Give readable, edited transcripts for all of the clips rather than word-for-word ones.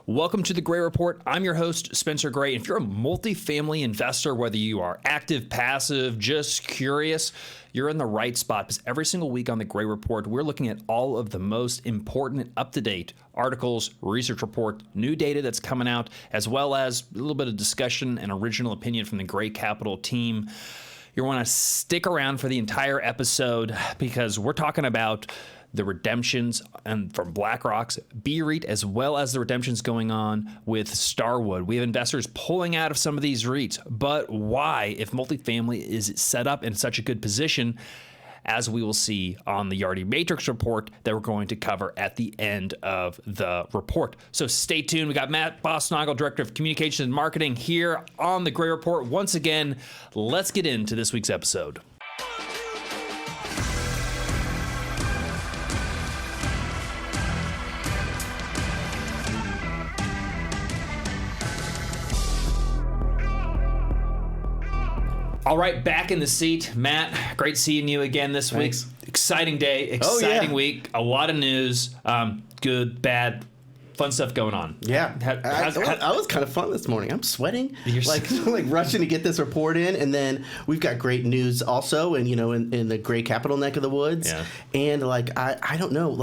Welcome to the Gray Report. I'm your host, Spencer Gray. If you're a multifamily investor, whether you are active, passive, just curious, you're in the right spot, because every single week on the Gray Report, we're looking at all of the most important and up-to-date articles, research report, new data that's coming out, as well as a little bit of discussion and original opinion from the Gray Capital team. You want to stick around for the entire episode because we're talking about the redemptions and from BlackRock's BREIT, as well as the redemptions going on with Starwood. We have investors pulling out of some of these REITs, but why, if multifamily is set up in such a good position, as we will see on the Yardi Matrix report that we're going to cover at the end of the report. So stay tuned. We got Matt Bosnagel, Director of Communications and Marketing, here on the Gray Report. Once again, let's get into this week's episode. All right, back in the seat. Matt, great seeing you again this week. Exciting day, exciting week, a lot of news, good, bad, fun stuff going on. Yeah, I was kind of fun this morning. I'm sweating, like rushing to get this report in, and then we've got great news also, and in the Gray Capital neck of the woods. Yeah. And I don't know,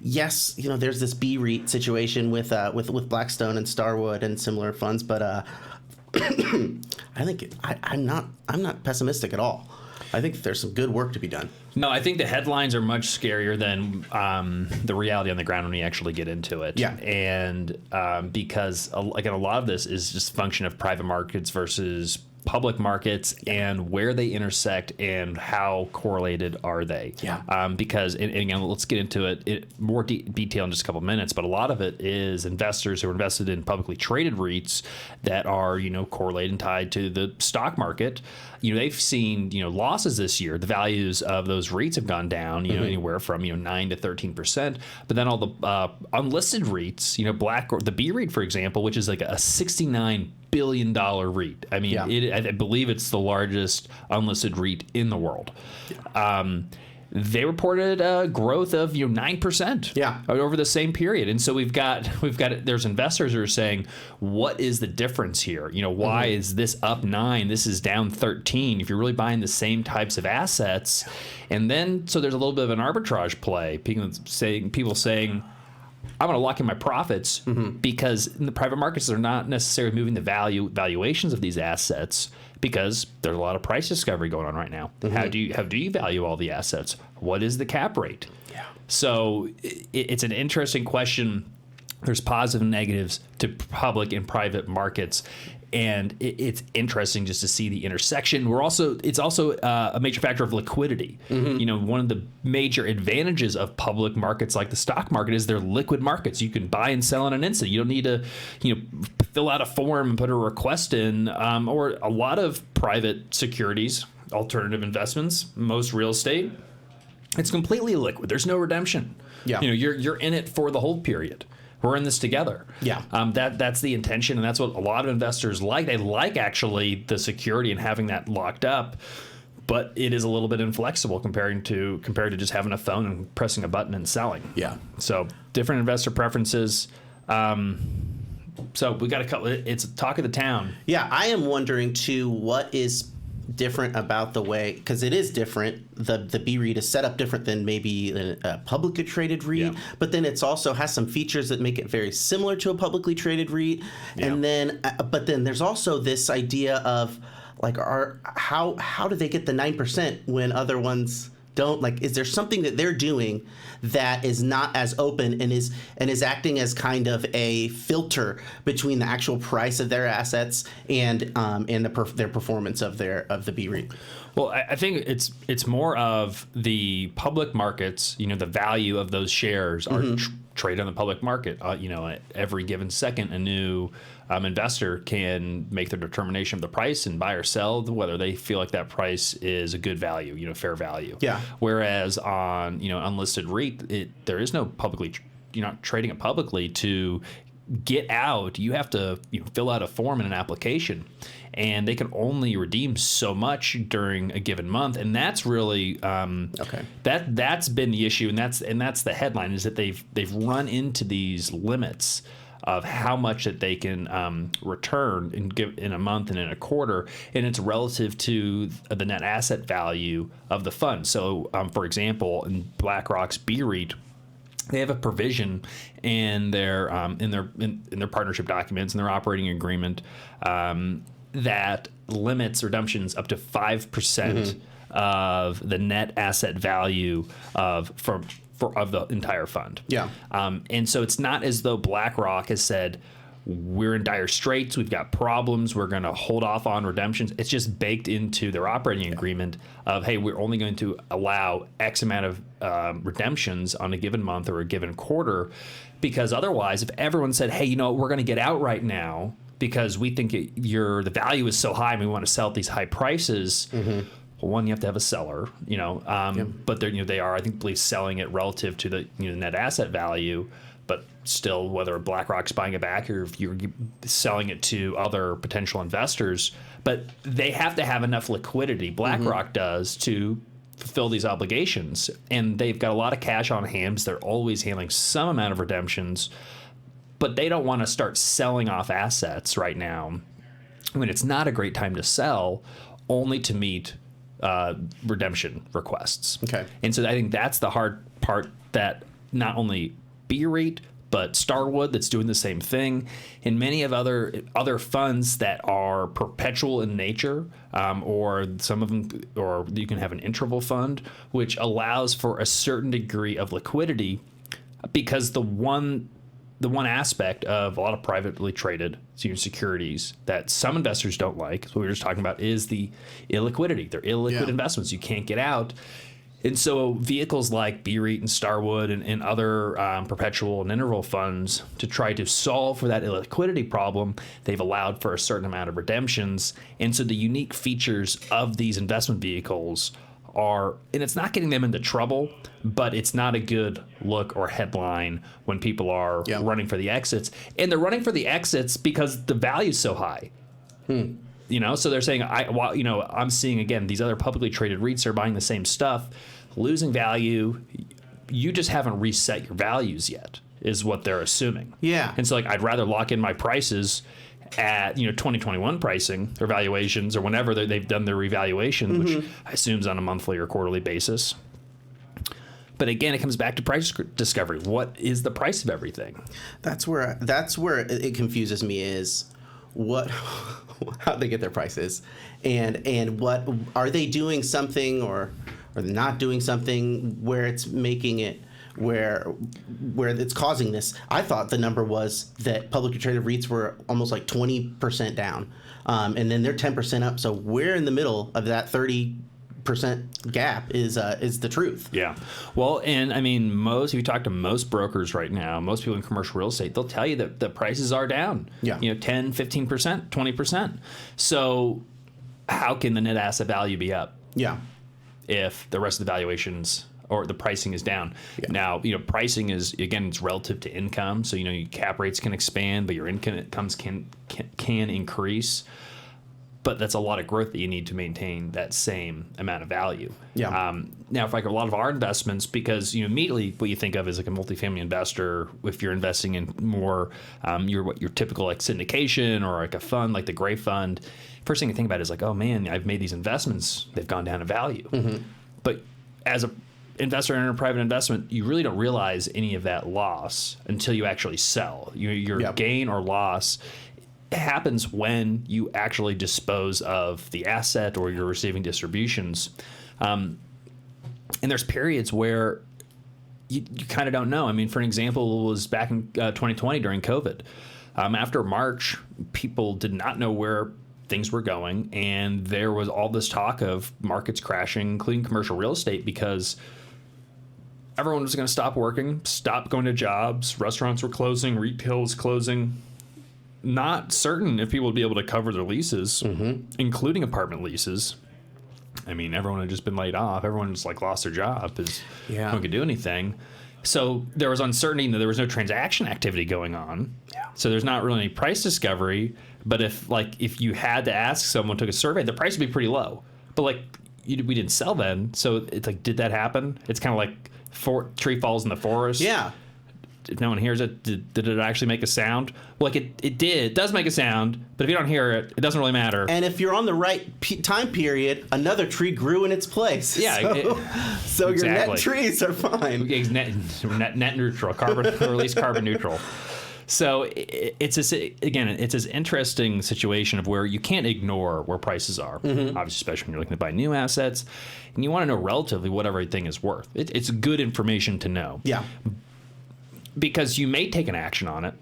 yes, there's this BREIT situation with Blackstone and Starwood and similar funds, but I think I'm not pessimistic at all. I think there's some good work to be done. No, I think the headlines are much scarier than the reality on the ground when we actually get into it. Yeah. And because a lot of this is just a function of private markets versus public markets and where they intersect and how correlated are they. Yeah. Because, and again, let's get into it more detail in just a couple of minutes, but a lot of it is investors who are invested in publicly traded REITs that are, correlated and tied to the stock market. They've seen, losses this year. The values of those REITs have gone down, anywhere from, 9 to 13%. But then all the unlisted REITs, the BREIT, for example, which is like a $69 billion REIT. I mean, I believe it's the largest unlisted REIT in the world. Yeah. They reported a growth of 9% over the same period, and so we've got there's investors who are saying, what is the difference here? Why is this up 9? This is down 13. If you're really buying the same types of assets, and then so there's a little bit of an arbitrage play. People saying, I'm going to lock in my profits because in the private markets they're not necessarily moving the valuations of these assets because there's a lot of price discovery going on right now. How do you value all the assets? What is the cap rate? Yeah. So it's an interesting question. There's positives and negatives to public and private markets. And it's interesting just to see the intersection. It's also a major factor of liquidity. One of the major advantages of public markets like the stock market is they're liquid markets. You can buy and sell in an instant. You don't need to, fill out a form and put a request in. Or a lot of private securities, alternative investments, most real estate, it's completely liquid. There's no redemption. Yeah. You're in it for the hold period. We're in this together. Yeah. That's the intention, and that's what a lot of investors like. They like actually the security and having that locked up, but it is a little bit inflexible compared to just having a phone and pressing a button and selling. Yeah. So different investor preferences. So we got a couple. It's talk of the town. Yeah, I am wondering too what is different about the way, because it is different. The BREIT is set up different than maybe a publicly traded REIT, but then it's also has some features that make it very similar to a publicly traded REIT. And then, but then there's also this idea of how do they get the 9% when other ones don't? Is there something that they're doing that is not as open and is acting as kind of a filter between the actual price of their assets and their performance of the BREIT? Well, I think it's more of the public markets. The value of those shares are traded on the public market. At every given second, a new investor can make their determination of the price and buy or sell, whether they feel like that price is a good value, fair value. Yeah. Whereas on, unlisted REIT, there is no publicly, you're not trading it publicly. To get out, you have to fill out a form and an application, and they can only redeem so much during a given month, and that's really that's been the issue, and that's the headline, is that they've run into these limits of how much that they can return in a month and in a quarter, and it's relative to the net asset value of the fund. So, for example, in BlackRock's BREIT, they have a provision in their partnership documents and their operating agreement that limits redemptions up to 5% of the net asset value of the entire fund. Yeah. And so it's not as though BlackRock has said, we're in dire straits, we've got problems, we're going to hold off on redemptions. It's just baked into their operating agreement of, hey, we're only going to allow X amount of redemptions on a given month or a given quarter, because otherwise, if everyone said, hey, we're going to get out right now because we think the value is so high and we want to sell at these high prices, well, one, you have to have a seller, but they are, I think, believe selling it relative to the net asset value. But still, whether BlackRock's buying it back or if you're selling it to other potential investors, but they have to have enough liquidity, BlackRock does, to fulfill these obligations. And they've got a lot of cash on hand. They're always handling some amount of redemptions, but they don't want to start selling off assets right now when it's not a great time to sell, only to meet redemption requests. Okay. And so I think that's the hard part, that not only BREIT, but Starwood, that's doing the same thing, and many of other funds that are perpetual in nature, or some of them, or you can have an interval fund, which allows for a certain degree of liquidity, because the one aspect of a lot of privately traded senior securities that some investors don't like, what we were just talking about, is the illiquidity. They're illiquid investments. You can't get out. And so vehicles like BREIT and Starwood and other perpetual and interval funds, to try to solve for that illiquidity problem, they've allowed for a certain amount of redemptions. And so the unique features of these investment vehicles are, and it's not getting them into trouble, but it's not a good look or headline when people are running for the exits. And they're running for the exits because the value's so high. So they're saying, I'm seeing, again, these other publicly traded REITs are buying the same stuff, losing value. You just haven't reset your values yet, is what they're assuming. Yeah. And so, I'd rather lock in my prices at 2021 pricing or valuations, or whenever they've done their revaluation, which I assume is on a monthly or quarterly basis. But again, it comes back to price discovery. What is the price of everything? That's where it confuses me, is how they get their prices, and what are they doing something or not doing something where it's making it where it's causing this. I thought the number was that publicly traded REITs were almost like 20% down, and then they're 10% up. So we're in the middle of that 30% gap is the truth. Yeah. Well, and I mean, if you talk to most brokers right now, most people in commercial real estate, they'll tell you that the prices are down. Yeah. 10, 15%, 20%. So how can the net asset value be up? Yeah. If the rest of the valuations or the pricing is down. Yeah. Now, pricing is, again, it's relative to income. So, your cap rates can expand, but your incomes can increase. But that's a lot of growth that you need to maintain that same amount of value. Yeah. Now, for a lot of our investments, because immediately what you think of is like a multifamily investor, if you're investing in more your typical like syndication or like a fund like the Gray Fund, first thing you think about is like, oh man, I've made these investments, they've gone down in value. But as a investor in a private investment, you really don't realize any of that loss until you actually sell. Your gain or loss happens when you actually dispose of the asset or you're receiving distributions. And there's periods where you kind of don't know. I mean, for an example, it was back in 2020 during COVID. After March, people did not know where things were going, and there was all this talk of markets crashing, including commercial real estate, because everyone was going to stop working, stop going to jobs, restaurants were closing, retail was closing. Not certain if people would be able to cover their leases, including apartment leases. I mean, everyone had just been laid off. Everyone just lost their job because no one could do anything. So there was uncertainty, and there was no transaction activity going on. Yeah. So there's not really any price discovery. But if you had to ask someone, took a survey, the price would be pretty low. But we didn't sell then. So it's did that happen? It's kind of like tree falls in the forest. Yeah. if no one hears it, did it actually make a sound? Well, like it did. It does make a sound, but if you don't hear it, it doesn't really matter. And if you're on the right time period, another tree grew in its place. Yeah. So exactly. your net trees are fine. Net neutral, carbon, or at least carbon neutral. So it's this interesting situation of where you can't ignore where prices are, obviously, especially when you're looking to buy new assets, and you want to know relatively what everything is worth. It's good information to know. Yeah. Because you may take an action on it.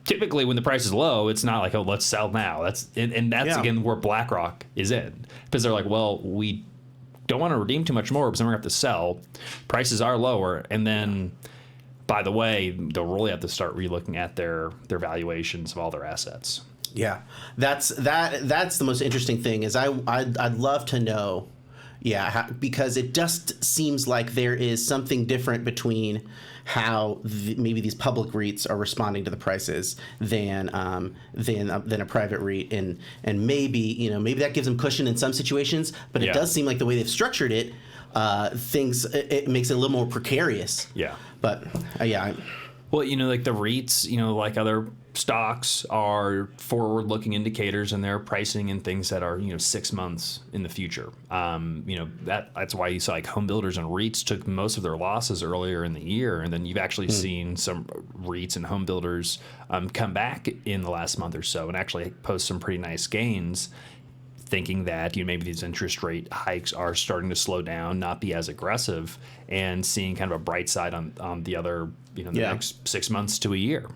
Typically, when the price is low, it's not like, oh, let's sell now. That's again where BlackRock is in, because they're like, well, we don't want to redeem too much more because then we're going to have to sell. Prices are lower, and then, by the way, they'll really have to start relooking at their valuations of all their assets. Yeah, that's the most interesting thing. Is I'd love to know, because it just seems like there is something different between how maybe these public REITs are responding to the prices than a private REIT, and maybe that gives them cushion in some situations, but it does seem like the way they've structured it, it makes it a little more precarious. Yeah, but well, like the REITs, like other stocks, are forward-looking indicators, and they're pricing in things that are 6 months in the future. That's why you saw like home builders and REITs took most of their losses earlier in the year, and then you've actually seen some REITs and home builders come back in the last month or so and actually post some pretty nice gains, thinking that maybe these interest rate hikes are starting to slow down, not be as aggressive, and seeing kind of a bright side on the other the next 6 months to a year.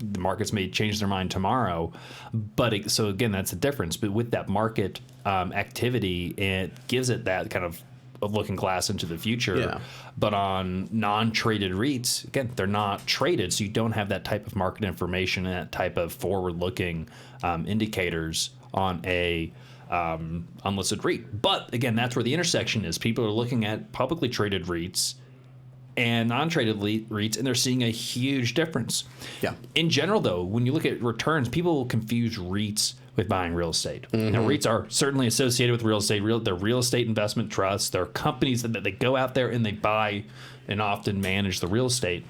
The markets may change their mind tomorrow, but so again, that's the difference. But with that market activity, it gives it that kind of a looking glass into the future. Yeah. But on non-traded REITs, again, they're not traded, so you don't have that type of market information and that type of forward-looking indicators on a unlisted REIT. But again, that's where the intersection is. People are looking at publicly traded REITs and non-traded REITs, and they're seeing a huge difference. Yeah. In general, though, when you look at returns, people confuse REITs with buying real estate. Now, REITs are certainly associated with real estate. They're real estate investment trusts. They're companies that they go out there and they buy and often manage the real estate.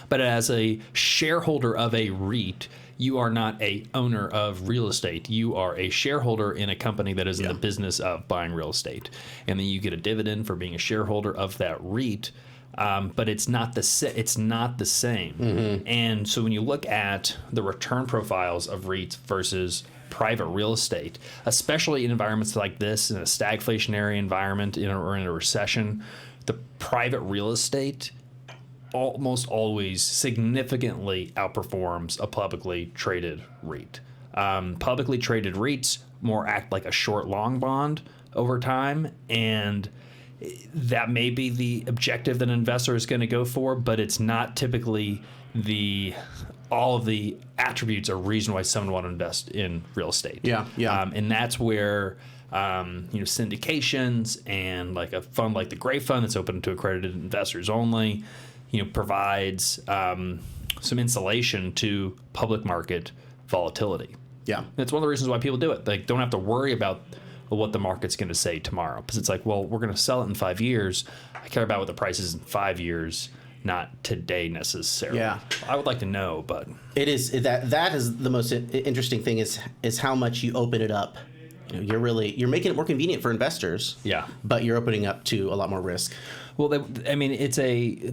But as a shareholder of a REIT, you are not a owner of real estate. You are a shareholder in a company that is in the business of buying real estate. And then you get a dividend for being a shareholder of that REIT. But it's not the same. And so when you look at the return profiles of REITs versus private real estate, especially in environments like this, in a stagflationary environment or in a recession, the private real estate almost always significantly outperforms a publicly traded REIT. Publicly traded REITs more act like a short-long bond over time, and that may be the objective that an investor is going to go for, but it's not typically all of the attributes or reason why someone would want to invest in real estate. And that's where syndications and like a fund like the Gray Fund that's open to accredited investors only, provides some insulation to public market volatility. Yeah, that's one of the reasons why people do it. They don't have to worry about what the market's going to say tomorrow, because it's like, well, we're going to sell it in 5 years. I care about what the price is in 5 years, not today necessarily. Yeah, I would like to know, but it is that is the most interesting thing is how much you open it up. You're making it more convenient for investors. Yeah, but you're opening up to a lot more risk. Well, it's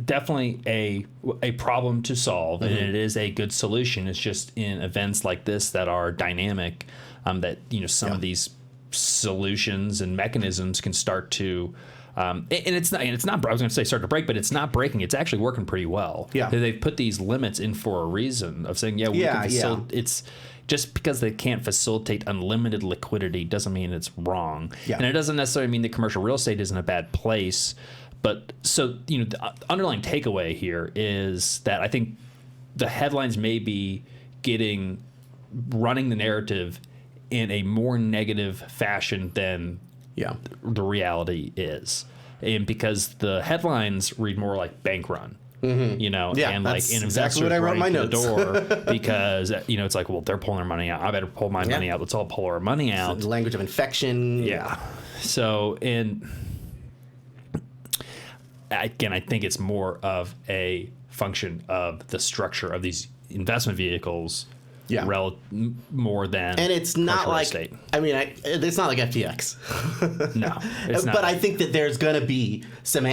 definitely a problem to solve, and it is a good solution. It's just in events like this that are dynamic, that some of these solutions and mechanisms can start to, and it's not. I was going to say start to break, but it's not breaking. It's actually working pretty well. Yeah, they've put these limits in for a reason of saying, it's. Just because they can't facilitate unlimited liquidity doesn't mean it's wrong. Yeah. And it doesn't necessarily mean that commercial real estate isn't a bad place. But so, the underlying takeaway here is that I think the headlines may be running the narrative in a more negative fashion than the reality is. And because the headlines read more like bank run. And like an investor running to the door because it's like, well, they're pulling their money out. I better pull my money out. Let's all pull our money out. The language of infection. Yeah. So, and again, I think it's more of a function of the structure of these investment vehicles. Yeah. More than, and it's not like estate. I mean, it's not like FTX. No, it's not. But I think that there's going to be some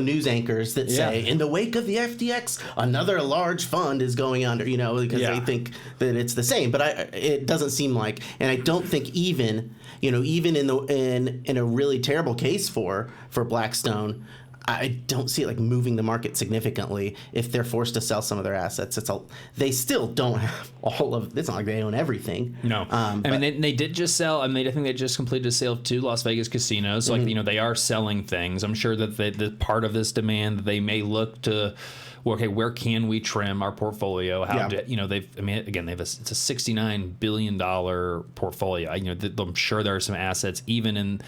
news anchors that say, in the wake of the FTX, another large fund is going under. Because they think that it's the same. But it doesn't seem like, and I don't think even in a really terrible case for Blackstone, I don't see it like moving the market significantly if they're forced to sell some of their assets. They still don't have all of. It's not like they own everything. No, I mean they did just sell. I mean I think they just completed a sale of 2 Las Vegas casinos. So they are selling things. I'm sure that the part of this demand they may look to. Well, okay, where can we trim our portfolio? It's a $69 billion portfolio. I'm sure there are some assets even in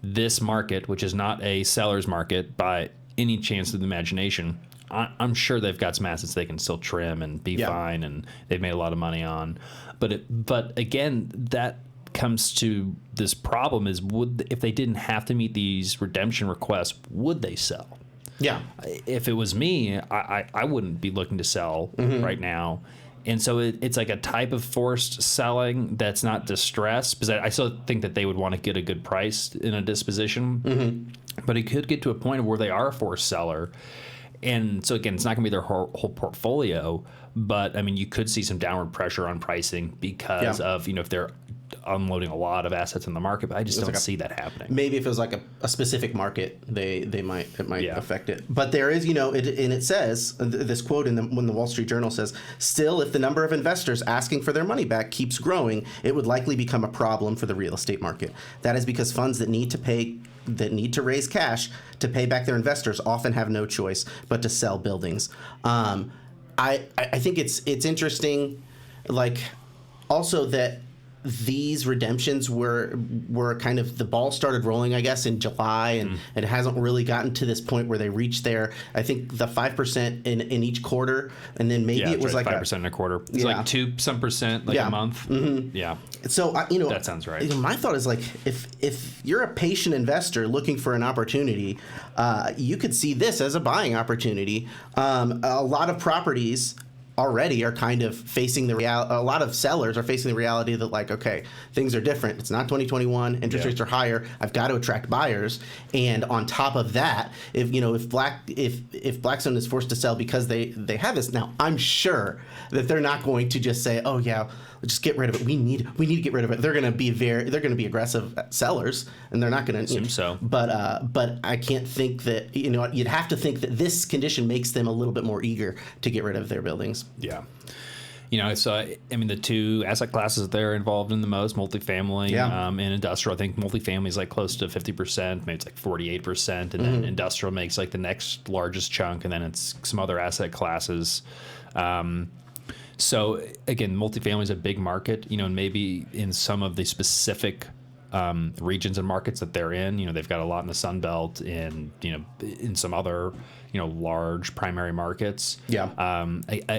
this market, which is not a seller's market by any chance of the imagination. I'm sure they've got some assets they can still trim and be fine, and they've made a lot of money on. But again, that comes to this problem: is if they didn't have to meet these redemption requests, would they sell? Yeah. If it was me, I wouldn't be looking to sell right now. And so it's like a type of forced selling that's not distress, because I still think that they would want to get a good price in a disposition. But it could get to a point where they are a forced seller. And so, again, it's not going to be their whole portfolio. But, I mean, you could see some downward pressure on pricing because of, if they're unloading a lot of assets in the market, but I just don't see that happening. Maybe if it was like a specific market, it might affect it. But there is, it says this quote when the Wall Street Journal says, still, if the number of investors asking for their money back keeps growing, it would likely become a problem for the real estate market. That is because funds that need to raise cash to pay back their investors often have no choice but to sell buildings. I think it's interesting, like, also that these redemptions were kind of, the ball started rolling, I guess, in July, and it hasn't really gotten to this point where they reached there. I think the 5% in each quarter, and then maybe it was like 5% in a quarter. It's like 2% a month. Yeah. So that sounds right. My thought is, like, if you're a patient investor looking for an opportunity, you could see this as a buying opportunity. A lot of properties already are kind of facing the reality. A lot of sellers are facing the reality that, like, okay, things are different. It's not 2021. Interest rates are higher. I've got to attract buyers. And on top of that, if Blackstone is forced to sell because they have this now, I'm sure that they're not going to just say, oh yeah, just get rid of it. We need to get rid of it. They're going to be aggressive sellers, and they're not going to assume so. But I can't think that, you'd have to think that this condition makes them a little bit more eager to get rid of their buildings. Yeah. It's the 2 asset classes that they're involved in the most, multifamily and industrial. I think multifamily is like close to 50%, maybe it's like 48%, and then industrial makes like the next largest chunk, and then it's some other asset classes. So again, multifamily is a big market, and maybe in some of the specific regions and markets that they're in, they've got a lot in the Sun Belt and, in some other, large primary markets. Yeah.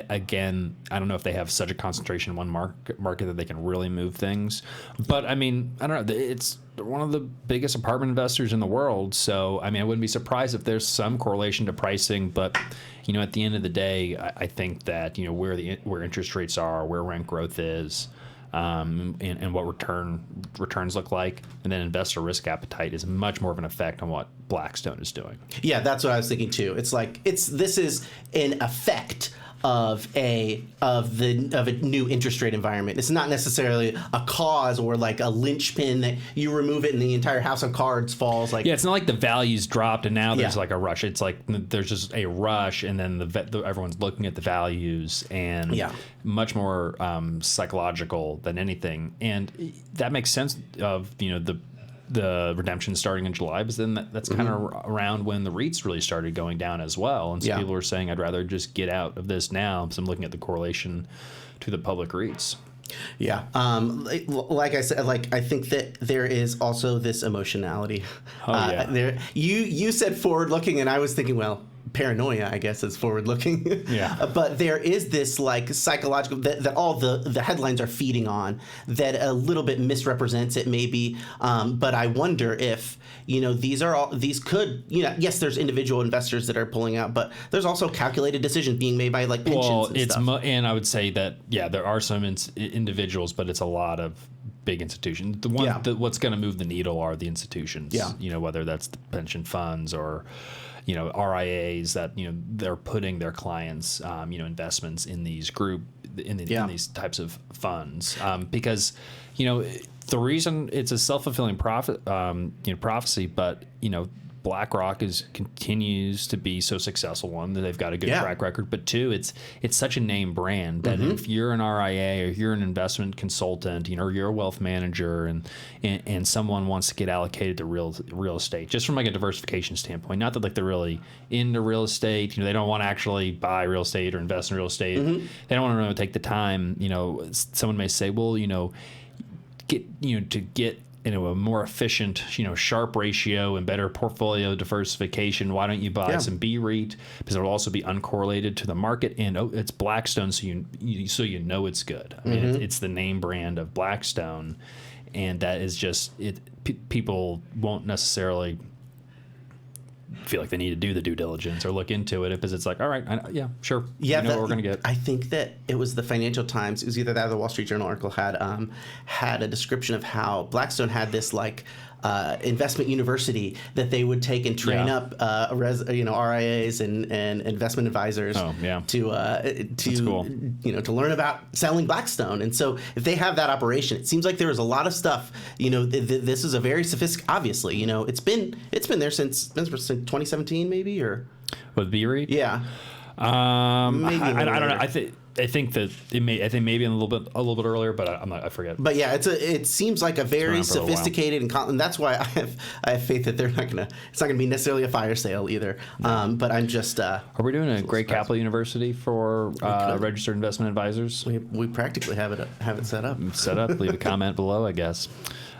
Again, I don't know if they have such a concentration in one market that they can really move things. But I mean, I don't know. It's one of the biggest apartment investors in the world. So, I mean, I wouldn't be surprised if there's some correlation to pricing. But, at the end of the day, I think that, where interest rates are, where rent growth is, and what returns look like, and then investor risk appetite is much more of an effect on what Blackstone is doing. Yeah, that's what I was thinking too. It's like this is an effect of a new interest rate environment. It's not necessarily a cause or like a linchpin that you remove it and the entire house of cards falls. Like, yeah, it's not like the values dropped and now there's like a rush. It's like there's just a rush, and then everyone's looking at the values, and much more psychological than anything. And that makes sense of the redemption starting in July, because then that's kind of around when the REITs really started going down as well. And so people were saying, I'd rather just get out of this now. So I'm looking at the correlation to the public REITs. Yeah. Like I said, I think that there is also this emotionality. You said forward looking, and I was thinking, well, paranoia, I guess, is forward looking. Yeah. But there is this like psychological that all the headlines are feeding on that a little bit misrepresents it maybe. But I wonder if, these could, yes, there's individual investors that are pulling out, but there's also calculated decisions being made by like pensions and stuff. And I would say that, there are some individuals, but it's a lot of big institutions. What's going to move the needle are the institutions. Yeah. Whether that's the pension funds or RIAs that they're putting their clients investments in these in these types of funds because the reason it's a self-fulfilling prophecy, but BlackRock continues to be so successful. One, that they've got a good track record, but two, it's such a name brand that if you're an RIA or you're an investment consultant, or you're a wealth manager, and someone wants to get allocated to real estate, just from like a diversification standpoint. Not that like they're really into real estate, they don't want to actually buy real estate or invest in real estate. They don't want to really take the time. Someone may say, well, to get a more efficient, sharp ratio and better portfolio diversification, why don't you buy some BREIT? Because it'll also be uncorrelated to the market, and it's Blackstone, so you know it's good. I mean, it's the name brand of Blackstone, and that is just it. People won't necessarily feel like they need to do the due diligence or look into it because it's like, all right, sure, what we're going to get. I think that it was the Financial Times. It was either that or the Wall Street Journal article had a description of how Blackstone had this like investment university that they would take and train up RIAs and investment advisors to cool. To learn about selling Blackstone. And so if they have that operation, it seems like there is a lot of stuff. This is a very sophisticated. Obviously, it's been there since 2017 maybe, or with BREIT. Yeah. Maybe I don't know. I think that I think maybe a little bit earlier, but I forget. But yeah, it seems like a very sophisticated and that's why I have faith that it's not gonna be necessarily a fire sale either. But I'm just. Are we doing a Gray Capital University for registered investment advisors? We practically have it set up. Leave a comment below, I guess.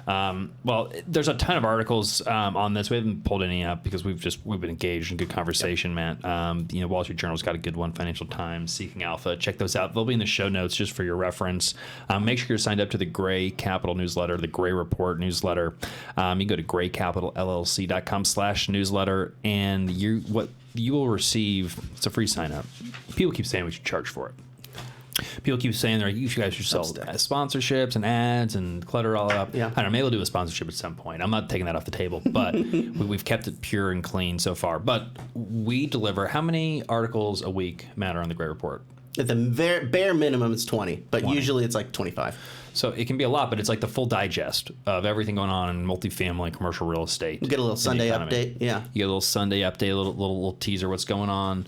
Well, there's a ton of articles on this. We haven't pulled any up because we've been engaged in good conversation, Matt. Wall Street Journal's got a good one. Financial Times, Seeking Alpha. Check those out. They'll be in the show notes just for your reference. Make sure you're signed up to the Gray Capital newsletter, the Gray Report newsletter. You can go to graycapitalllc.com/newsletter, and you will receive. It's a free sign up. People keep saying we should charge for it. People keep saying you guys should sell sponsorships and ads and clutter all up. Yeah. I don't know, maybe we'll do a sponsorship at some point. I'm not taking that off the table, but we've kept it pure and clean so far. But we deliver, how many articles a week, Matt, are on the Gray Report? At the bare minimum, it's 20, but usually it's like 25. So it can be a lot, but it's like the full digest of everything going on in multifamily, commercial real estate. You get a little Sunday update, yeah. You get a little Sunday update, a little teaser, what's going on.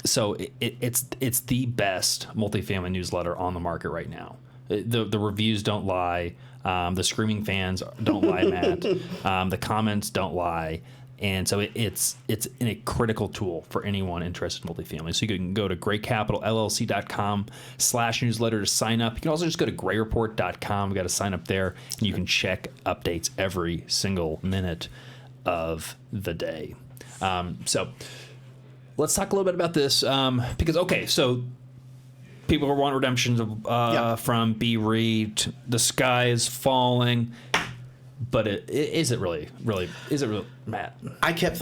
So it's the best multifamily newsletter on the market right now. The reviews don't lie. The screaming fans don't lie, Matt. The comments don't lie. And so it's a critical tool for anyone interested in multifamily. So you can go to graycapitalllc.com/newsletter to sign up. You can also just go to grayreport.com. We've got to sign up there, and you can check updates every single minute of the day. So let's talk a little bit about this because, so people want redemptions from BREIT. The sky is falling. But is it really, Matt? I kept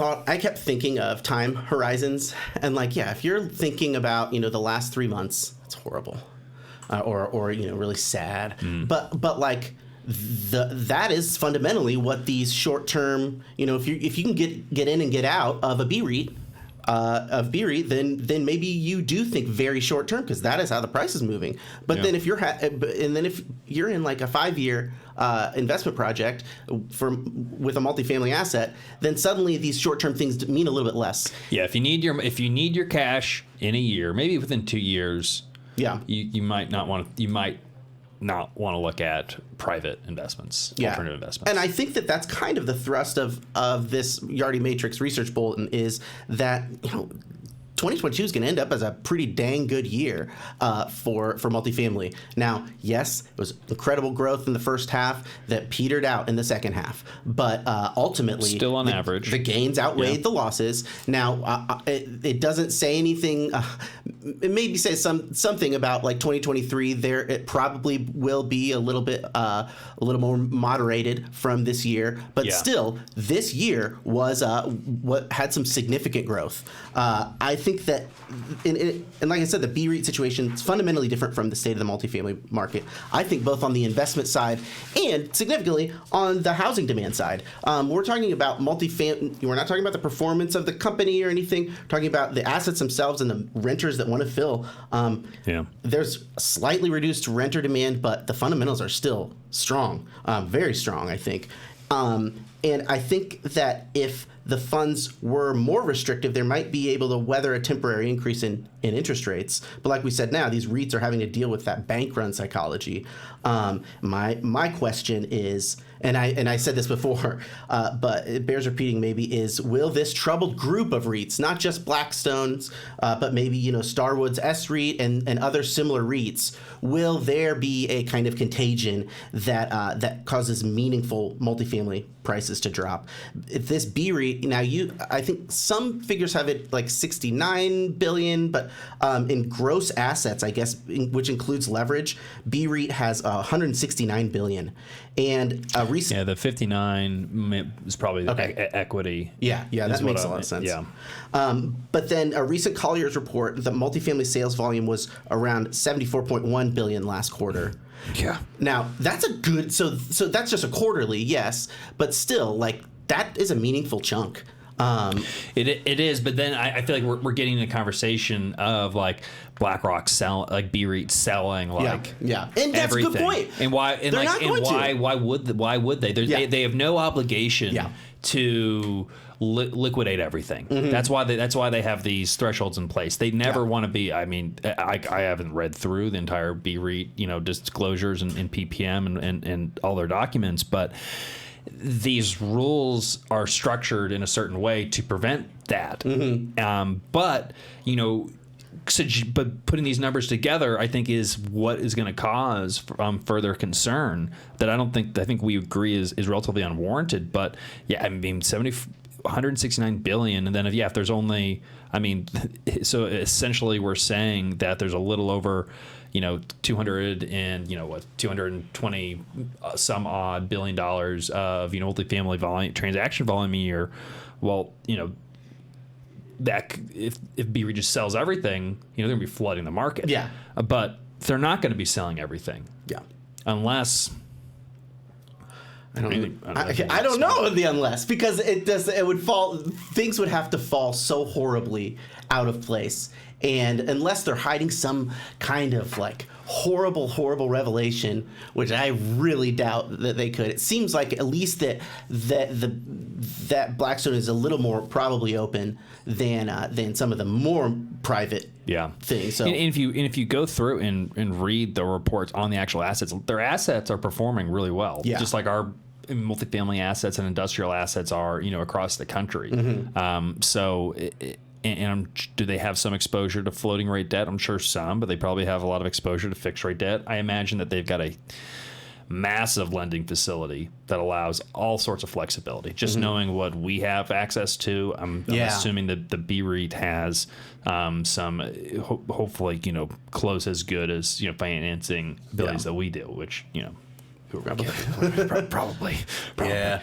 thinking of time horizons, and if you're thinking about the last 3 months, it's horrible, or really sad. But that is fundamentally what these short term, if you can get in and get out of a BREIT. Then maybe you do think very short term because that is how the price is moving. But then if you're if you're in like a 5-year investment project with a multifamily asset, then suddenly these short term things mean a little bit less. Yeah, if you need your cash in a year, maybe within 2 years, you might not want to look at private investments, alternative investments. And I think that's kind of the thrust of this Yardi Matrix research bulletin is that 2022 is going to end up as a pretty dang good year for multifamily. Now, yes, it was incredible growth in the first half that petered out in the second half, but ultimately, still on average, the gains outweighed the losses. Now, it doesn't say anything. It maybe says something about like 2023. There, it probably will be a little more moderated from this year, but still, this year was what had some significant growth. I think that, and like I said, the BREIT situation is fundamentally different from the state of the multifamily market. I think both on the investment side and significantly on the housing demand side. We're talking about multifamily. We're not talking about the performance of the company or anything. We're talking about the assets themselves and the renters that want to fill. There's slightly reduced renter demand, but the fundamentals are still strong, very strong, I think. And I think that if the funds were more restrictive, they might be able to weather a temporary increase in interest rates. But like we said, now these REITs are having to deal with that bank run psychology. My question is, and I said this before, but it bears repeating maybe, is will this troubled group of REITs, not just Blackstone's, but maybe Starwood's SREIT and other similar REITs, will there be a kind of contagion that causes meaningful multifamily prices to drop? If this BREIT, now I think some figures have it like 69 billion, but in gross assets, I guess, which includes leverage, BREIT has 169 billion. And the 59 is probably the equity. Yeah, that makes a lot of sense. Yeah. But then a recent Collier's report, the multifamily sales volume was around 74.1 billion last quarter. Yeah. Now that's a good. So that's just a quarterly, yes, but still, like, that is a meaningful chunk. It is, but then I feel like we're getting in a conversation of like BlackRock selling, like BREIT selling, like and that's everything. a good point. And why? And They're like, not and why would they? They have no obligation to liquidate everything. Mm-hmm. That's why they have these thresholds in place. They never want to be. I mean, I haven't read through the entire BREIT, disclosures and PPM and all their documents, but these rules are structured in a certain way to prevent that. Mm-hmm. But putting these numbers together, I think, is what is going to cause further concern that I think we agree is relatively unwarranted. But yeah, I mean, 169 billion, and then if there's only, so essentially we're saying that there's a little over 220 some odd $1 billion of multifamily volume, transaction volume a year. Well, that if BREIT just sells everything, they're going to be flooding the market. Yeah. But they're not going to be selling everything. Yeah. Unless I don't know the unless, because things would have to fall so horribly out of place. And unless they're hiding some kind of like horrible revelation, which I really doubt that they could. It seems like at least that Blackstone is a little more probably open than some of the more private things. So, and if you go through and read the reports on the actual assets, their assets are performing really well. Yeah. Just like our multifamily assets and industrial assets are, across the country. Mm-hmm. Do they have some exposure to floating rate debt? I'm sure some, but they probably have a lot of exposure to fixed rate debt. I imagine that they've got a massive lending facility that allows all sorts of flexibility. Just knowing what we have access to, I'm assuming that the BREIT has some, hopefully, close as good as financing abilities that we do, which probably. Yeah.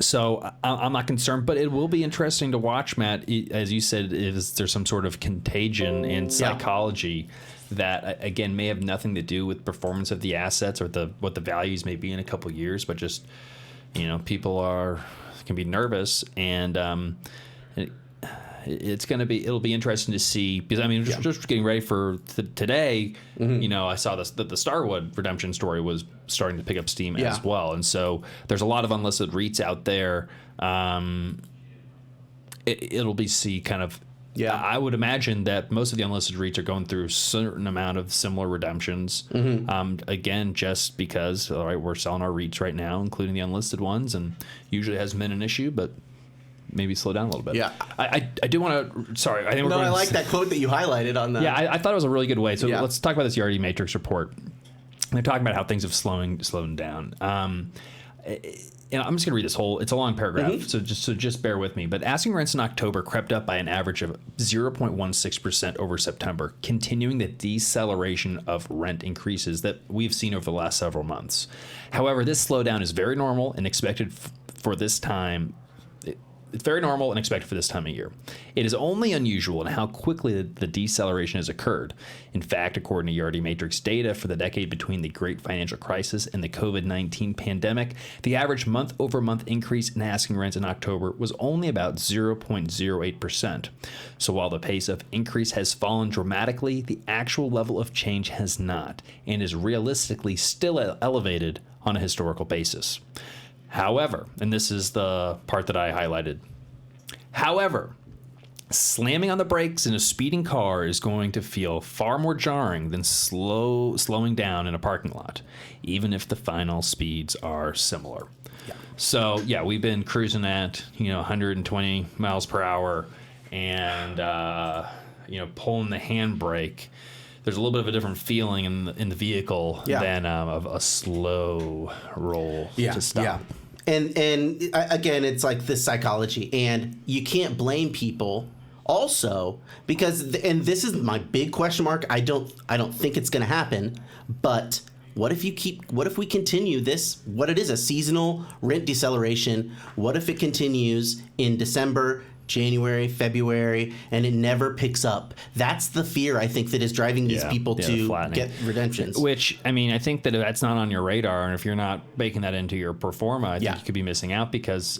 So I'm not concerned, but it will be interesting to watch, Matt. As you said, there's some sort of contagion in psychology that, again, may have nothing to do with performance of the assets or what the values may be in a couple of years, but just people can be nervous, and it'll be interesting to see, because just getting ready for today, I saw that the Starwood redemption story was starting to pick up steam as well, and so there's a lot of unlisted REITs out there. It'll be kind of. Yeah, I would imagine that most of the unlisted REITs are going through a certain amount of similar redemptions. Again, just because, all right, we're selling our REITs right now, including the unlisted ones, and usually hasn't been an issue, but maybe slow down a little bit. Yeah. I do want to. Sorry, I think we're No, going I like that quote that you highlighted on the. Yeah, I thought it was a really good way. So Yeah. let's talk about this RD Matrix report. They're talking about how things have slowed down. And I'm just going to read this whole. It's a long paragraph, so just bear with me. But asking rents in October crept up by an average of 0.16% over September, continuing the deceleration of rent increases that we've seen over the last several months. However, this slowdown is very normal and expected for this time. It's very normal and expected for this time of year. It is only unusual in how quickly the deceleration has occurred. In fact, according to RD Matrix data for the decade between the Great Financial Crisis and the COVID-19 pandemic, the average month-over-month increase in asking rents in October was only about 0.08%. So while the pace of increase has fallen dramatically, the actual level of change has not, and is realistically still elevated on a historical basis. However, and this is the part that I highlighted, however, slamming on the brakes in a speeding car is going to feel far more jarring than slowing down in a parking lot, even if the final speeds are similar. Yeah. So, yeah, we've been cruising at, 120 miles per hour and, pulling the handbrake. There's a little bit of a different feeling in the vehicle than of a slow roll to stop. Yeah. And again, it's like this psychology, and you can't blame people also because, and this is my big question mark. I don't think it's going to happen, but what if we continue this, what it is, a seasonal rent deceleration? What if it continues in December, January, February, and it never picks up? That's the fear, I think, that is driving these people to get redemptions. Which, I think that that's not on your radar, and if you're not baking that into your pro forma, I think you could be missing out because,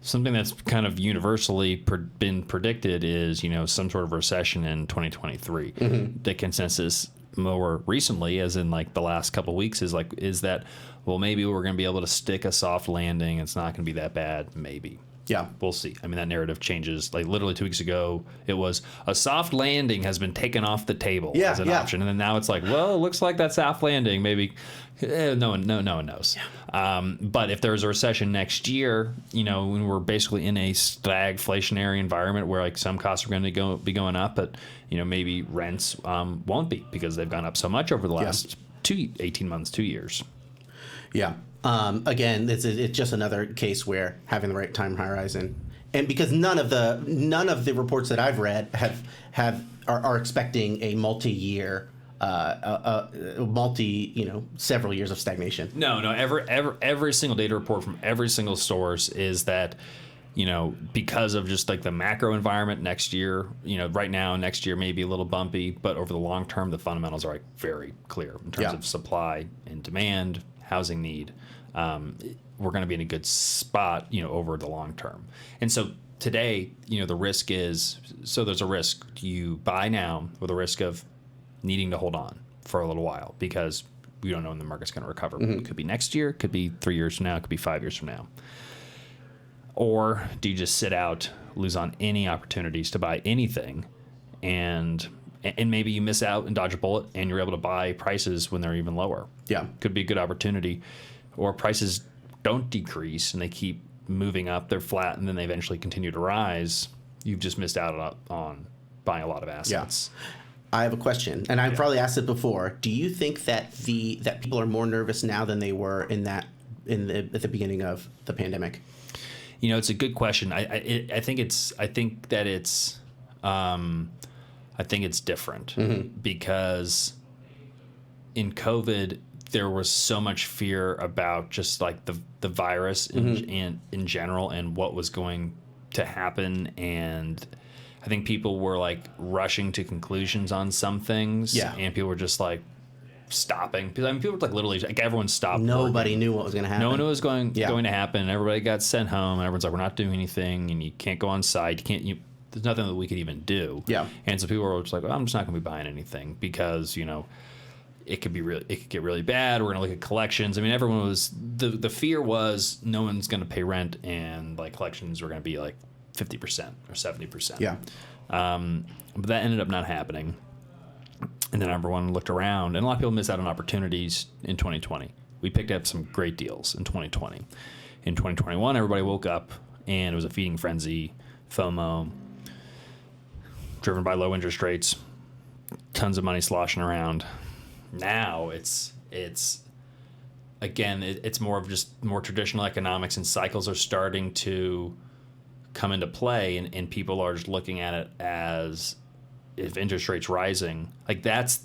something that's kind of universally been predicted is, some sort of recession in 2023. Mm-hmm. The consensus more recently, as in like the last couple of weeks, is that, well, maybe we're going to be able to stick a soft landing. It's not going to be that bad, maybe. Yeah. We'll see. That narrative changes. Like literally 2 weeks ago, it was a soft landing has been taken off the table as an option. And then now it's like, well, it looks like that soft landing. Maybe no one knows. Yeah. But if there's a recession next year, when we're basically in a stagflationary environment where like some costs are going to be going up, but maybe rents won't be because they've gone up so much over the last 18 months, 2 years. Yeah. Again, it's just another case where having the right time horizon, and because none of the reports that I've read are expecting a multi-year, several years of stagnation. No. Every single data report from every single source is that, because of just like the macro environment next year, right now, next year may be a little bumpy, but over the long term, the fundamentals are like very clear in terms of supply and demand, housing need. We're going to be in a good spot, over the long term. And so today, the risk is, so there's a risk. You buy now with a risk of needing to hold on for a little while because we don't know when the market's going to recover. Mm-hmm. It could be next year, it could be 3 years from now, it could be 5 years from now. Or do you just sit out, lose on any opportunities to buy anything, and maybe you miss out and dodge a bullet and you're able to buy prices when they're even lower. Yeah. Could be a good opportunity. Or prices don't decrease and they keep moving up, they're flat, and then they eventually continue to rise. You've just missed out on buying a lot of assets. Yeah. I have a question, and I've probably asked it before. Do you think that that people are more nervous now than they were at the beginning of the pandemic? It's a good question. I think it's different because in COVID there was so much fear about just like the virus in general and what was going to happen, and I think people were like rushing to conclusions on some things, and people were just like stopping. Because people were like literally like everyone stopped. Nobody knew what was going to happen. No one knew what was going to happen. Everybody got sent home, and everyone's like, we're not doing anything, and you can't go on site. There's nothing that we could even do. Yeah. And so people were just like, well, I'm just not going to be buying anything because it could get really bad. We're going to look at collections. Everyone was the fear was no one's going to pay rent, and like collections were going to be like 50% or 70%. Yeah. But that ended up not happening. And then everyone looked around, and a lot of people missed out on opportunities in 2020. We picked up some great deals in 2020. In 2021, everybody woke up and it was a feeding frenzy, FOMO, driven by low interest rates, tons of money sloshing around. Now it's again, it's more of just more traditional economics, and cycles are starting to come into play, and people are just looking at it as, if interest rates rising, like that's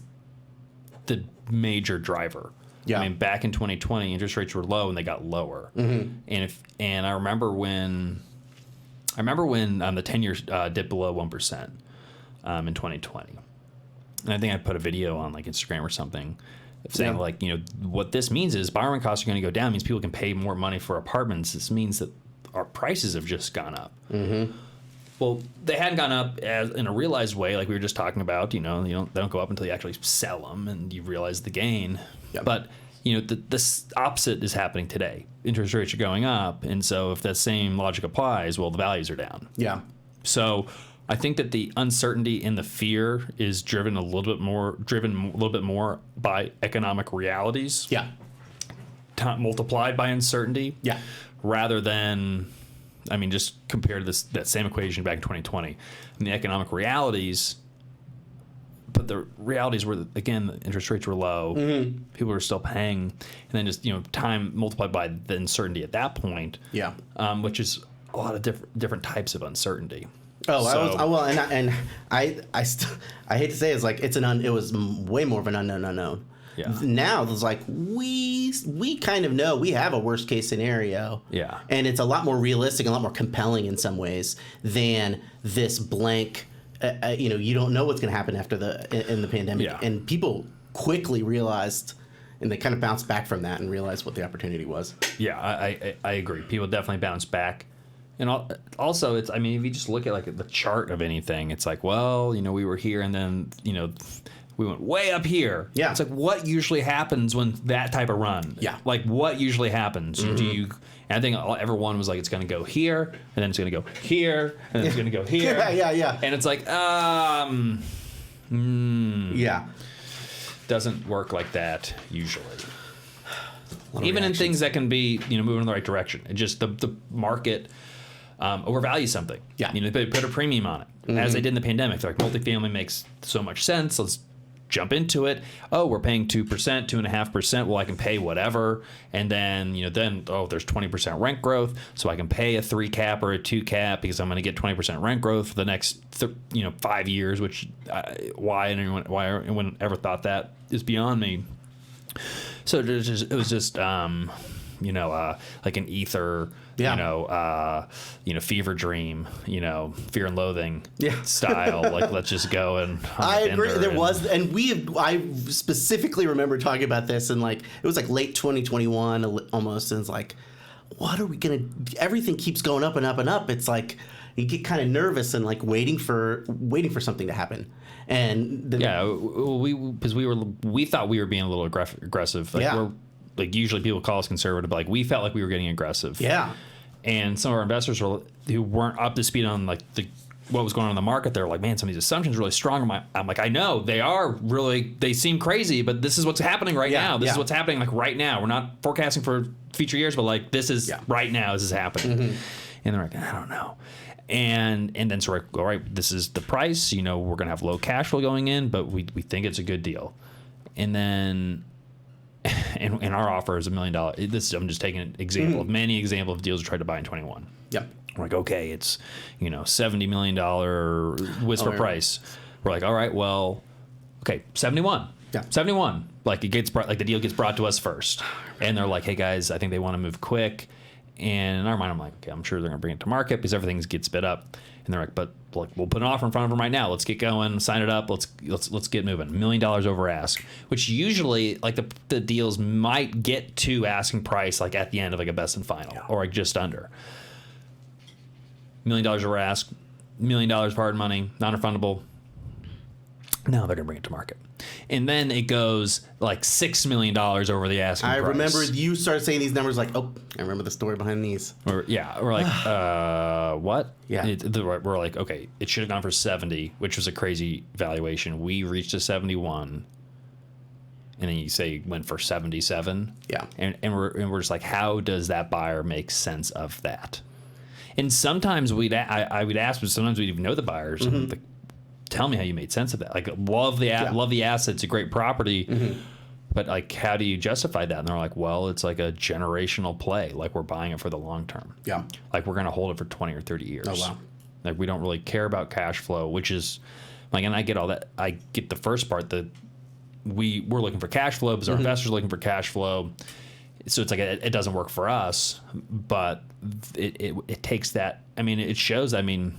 the major driver. Yeah. I mean, back in 2020, interest rates were low and they got lower. And I remember when the 10-year dipped below 1% in 2020. And I think I put a video on like Instagram or something saying like, you know, what this means is borrowing costs are going to go down. It means people can pay more money for apartments. This means that our prices have just gone up. Well, they hadn't gone up as in a realized way, like we were just talking about. They don't go up until you actually sell them and you realize the gain. Yep. But the opposite is happening today. Interest rates are going up, and so if that same logic applies, well, the values are down. Yeah. So I think that the uncertainty and the fear is driven a little bit more by economic realities. Yeah. Multiplied by uncertainty. Yeah. Rather than, I mean, just compare to that same equation back in 2020. And the economic realities, but the realities were, again, the interest rates were low. People were still paying. And then just, time multiplied by the uncertainty at that point. Yeah. Which is a lot of different types of uncertainty. Oh, so, I hate to say it's like it was way more of an unknown. Yeah. Now it's like we kind of know we have a worst case scenario. Yeah. And it's a lot more realistic and a lot more compelling in some ways than this blank. You don't know what's going to happen after in the pandemic. Yeah. And people quickly realized, and they kind of bounced back from that and realized what the opportunity was. Yeah, I agree. People definitely bounce back. And also, if you just look at like the chart of anything, it's like, well, we were here and then, we went way up here. Yeah. It's like, what usually happens when that type of run? Yeah. Like, what usually happens? And I think everyone was like, it's going to go here, and then it's going to go here, and then it's going to go here. Yeah. And it's like, yeah. Doesn't work like that usually. Even in things that can be, moving in the right direction. It just, the market overvalues something. Yeah. They put a premium on it, as they did in the pandemic. They're like, multifamily makes so much sense. Let's jump into it. Oh, we're paying 2%, 2.5%. Well, I can pay whatever. And then, there's 20% rent growth. So I can pay a 3 cap or a 2 cap because I'm going to get 20% rent growth for the next, 5 years, which why anyone ever thought that is beyond me. So it was just like an ether, fever dream, fear and loathing style. Like, let's just go and I agree. I specifically remember talking about this in it was like late 2021 almost. And it's like, what are we going to, everything keeps going up and up and up. It's like, you get kind of nervous and like waiting for something to happen. And we thought we were being a little aggressive. Like usually people call us conservative, but we felt like we were getting aggressive. Yeah. And some of our investors who weren't up to speed on what was going on in the market, they're like, man, some of these assumptions are really strong. I'm like, I know they seem crazy, but this is what's happening right now. This is what's happening right now. We're not forecasting for future years, but this is right now, this is happening. And they're like, I don't know. And then so we're like, all right, this is the price, we're going to have low cash flow going in, but we think it's a good deal. And then, and our offer is $1 million. I'm just taking an example of many examples of deals we tried to buy in 21. Yep. We're like, okay, it's, $70 million whisper price. We're like, all right, well, okay, 71. Yeah. 71. Like the deal gets brought to us first. And they're like, hey guys, I think they want to move quick. And in our mind, I'm like, okay, I'm sure they're going to bring it to market because everything gets bid up. And they're like, but we'll put an offer in front of them right now. Let's get going, sign it up. Let's get moving. $1 million over ask, which usually the deals might get to asking price at the end of a best and final or just under. $1 million over ask, $1 million hard money, non-refundable. No, they're going to bring it to market. And then it goes $6 million over the asking price. I remember you started saying these numbers oh, I remember the story behind these. We're like, what? Yeah. We're like, okay, it should have gone for 70, which was a crazy valuation. We reached a 71. And then you say went for 77. Yeah. And we're just like, how does that buyer make sense of that? And sometimes I would ask, but sometimes we'd even know the buyers. Mm-hmm. Like, tell me how you made sense of that. Like, love the asset. It's a great property. Mm-hmm. But like, how do you justify that? And they're like, well, it's like a generational play. Like, we're buying it for the long term. Yeah. Like, we're going to hold it for 20 or 30 years. Oh, wow. Like, we don't really care about cash flow, which is like, and I get all that. I get the first part that we're looking for cash flow because our investors are looking for cash flow. So it's like, it doesn't work for us, but it takes that. I mean, it shows, I mean,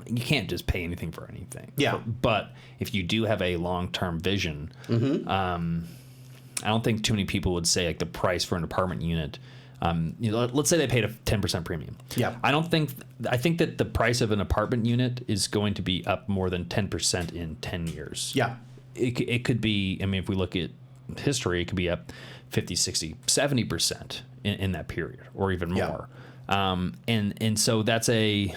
you can't just pay anything for anything. Yeah. But if you do have a long-term vision, I don't think too many people would say like the price for an apartment unit. Let's say they paid a 10% premium. Yeah. I think that the price of an apartment unit is going to be up more than 10% in 10 years. Yeah. It could be, I mean, if we look at history, it could be up 50, 60, 70% in that period, or even more. And so that's they're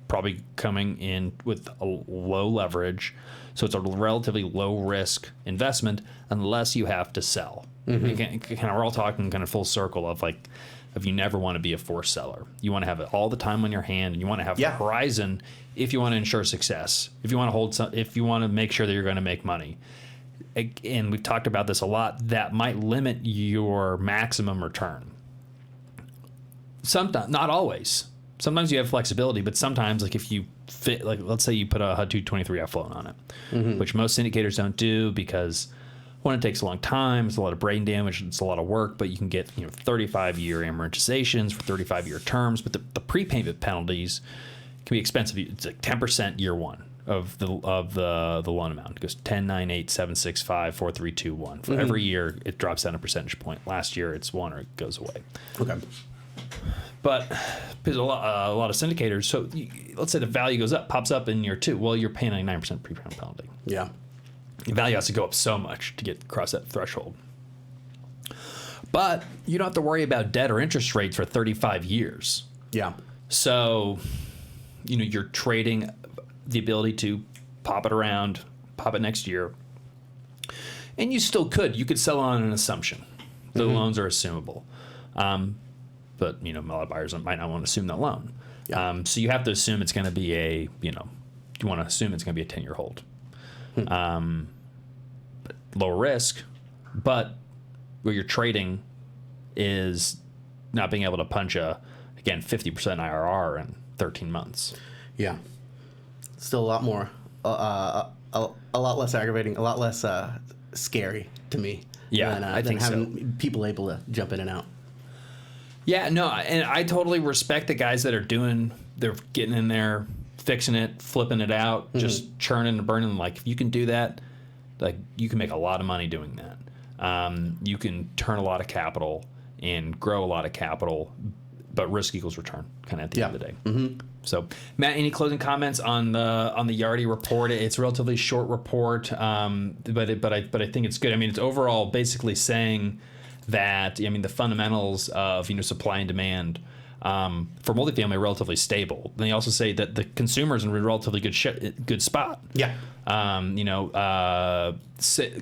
probably coming in with a low leverage, so it's a relatively low risk investment unless you have to sell. We're all talking kind of full circle of like, if you never want to be a forced seller, you want to have it all the time on your hand, and you want to have the horizon if you want to ensure success, if you want to if you want to make sure that you're going to make money. And we've talked about this a lot. That might limit your maximum return. Sometimes, not always. Sometimes you have flexibility, but sometimes, like if you fit, like let's say you put a HUD 223F loan on it, which most syndicators don't do because one, it takes a long time, it's a lot of brain damage, it's a lot of work, but you can get 35-year amortizations for 35-year terms, but the prepayment penalties can be expensive. It's like 10% year one of the loan amount. It goes 10, 9, 8, 7, 6, 5, 4, 3, 2, 1. For every year, it drops down a percentage point. Last year, it's 1 or it goes away. Okay. But there's a lot of syndicators. So let's say the value goes up, pops up in year 2. Well, you're paying a 9% prepayment penalty. Yeah. The value has to go up so much to get across that threshold. But you don't have to worry about debt or interest rates for 35 years. Yeah. So, you're trading the ability to pop it next year. And you still could. You could sell on an assumption. The loans are assumable. But, a lot of buyers might not want to assume that loan. Yeah. So you have to assume it's going to be you want to assume it's going to be a 10-year hold. Lower risk, but where you're trading is not being able to punch 50% IRR in 13 months. Yeah. Still a lot more, a lot less aggravating, a lot less scary to me. Yeah, I think having people able to jump in and out. Yeah, no, and I totally respect the guys that are they're getting in there, fixing it, flipping it out, just churning and burning. Like, if you can do that, like, you can make a lot of money doing that. You can turn a lot of capital and grow a lot of capital, but risk equals return, kind of at the end of the day. So, Matt, any closing comments on the Yardi report? It's a relatively short report, but I think it's good. I mean, it's overall basically saying that the fundamentals of supply and demand for multifamily are relatively stable. They also say that the consumers in a relatively good spot. Yeah.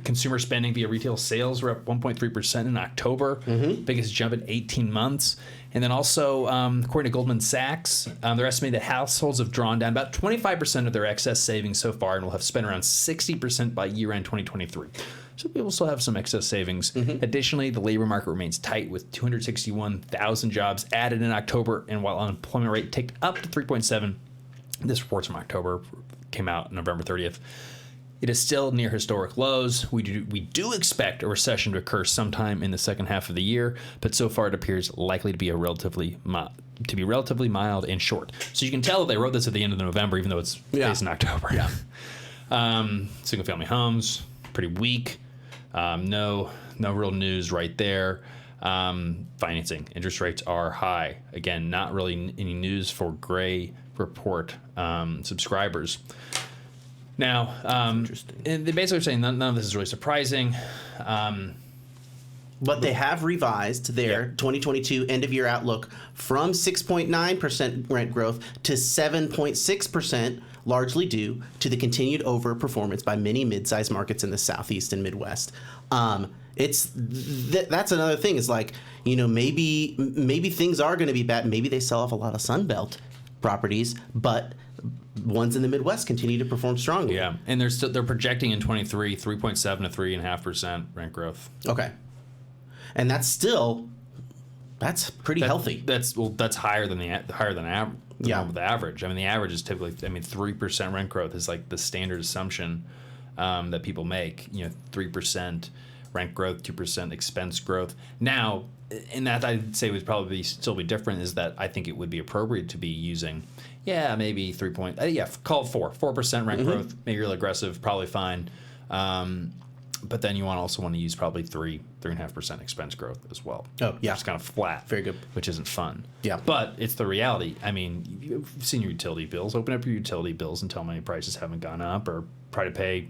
Consumer spending via retail sales were up 1.3% in October, biggest jump in 18 months. And then also, according to Goldman Sachs, they're estimating that households have drawn down about 25% of their excess savings so far and will have spent around 60% by year-end 2023. So people still have some excess savings. Additionally, the labor market remains tight with 261,000 jobs added in October, and while unemployment rate ticked up to 3.7, this report's from October, came out November 30th. It is still near historic lows. We do expect a recession to occur sometime in the second half of the year, but so far it appears likely to be relatively mild and short. So you can tell they wrote this at the end of November, even though it's based in October. Yeah. Single-family homes, pretty weak. No real news right there. Financing, interest rates are high. Again, not really any news for Gray Report subscribers. Now, and they basically are saying none of this is really surprising. But they have revised their 2022 end-of-year outlook from 6.9% rent growth to 7.6% largely due to the continued overperformance by many mid-sized markets in the Southeast and Midwest. That's another thing. Is like, maybe things are going to be bad. Maybe they sell off a lot of Sunbelt properties, but ones in the Midwest continue to perform strongly. Yeah, and they're projecting in 23 3.7 to 3.5% rent growth. Okay, and that's pretty healthy. That's higher than the average. I mean, the average is typically 3% rent growth is like the standard assumption that people make. 3% rent growth, 2% expense growth. Now, and that I'd say would probably still be different is that I think it would be appropriate to be using, maybe 3 point, call it 4% rent growth. Maybe really aggressive, probably fine. But then you also want to use probably 3.5% expense growth as well. Oh, yeah. It's kind of flat. Very good. Which isn't fun. Yeah. But it's the reality. I mean, you've seen your utility bills. Open up your utility bills and tell me prices haven't gone up, or try to pay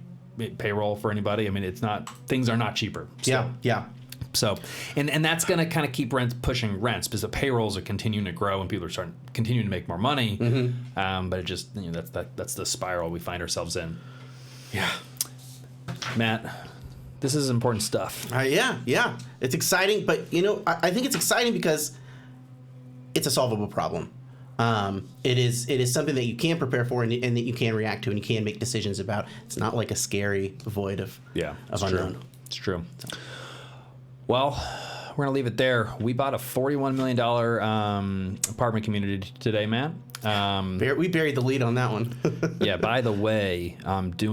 payroll for anybody. I mean, things are not cheaper. So. Yeah. So, and that's going to kind of keep pushing rents because the payrolls are continuing to grow and people are continuing to make more money. But it just, that's the spiral we find ourselves in. Yeah. Matt, this is important stuff. Yeah. It's exciting, but I think it's exciting because it's a solvable problem. It is something that you can prepare for and that you can react to and you can make decisions about. It's not like a scary void of unknown. True. It's true. Well, we're going to leave it there. We bought a $41 million apartment community today, Matt. We buried the lead on that one. Yeah, by the way,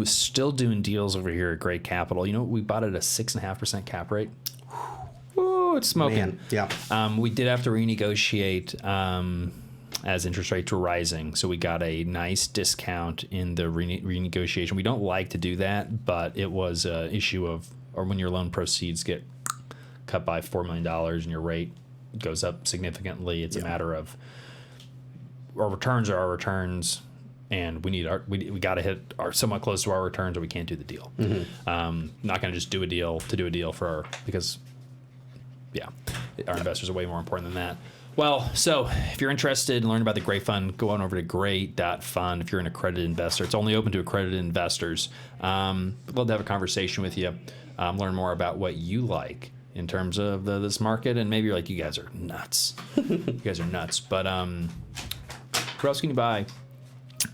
still doing deals over here at Great Capital. We bought it at a 6.5% cap rate. Ooh, it's smoking. Man, yeah. We did have to renegotiate as interest rates were rising, so we got a nice discount in the renegotiation. We don't like to do that, but it was an issue of, or when your loan proceeds get cut by $4 million and your rate goes up significantly, it's a matter of our returns are our returns, and we got to hit somewhat close to our returns, or we can't do the deal. Not going to just do a deal to do a deal because our investors are way more important than that. Well, so if you're interested in learning about the GREIT Fund, go on over to great.fund. If you're an accredited investor, it's only open to accredited investors. I'd love to have a conversation with you, learn more about what you like in terms of this market, and maybe you're like, you guys are nuts. But where else can you buy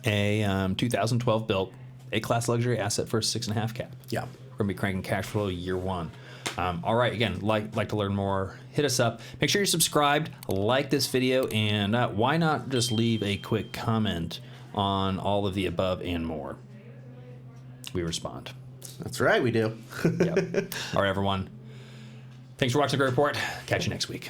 a 2012 built A-class luxury asset for a 6.5 cap? Yeah. We're gonna be cranking cash flow year one. All right, again, like to learn more, hit us up. Make sure you're subscribed, like this video, and why not just leave a quick comment on all of the above and more. We respond. That's right, we do. Yep. All right, everyone. Thanks for watching the Great Report. Catch you next week.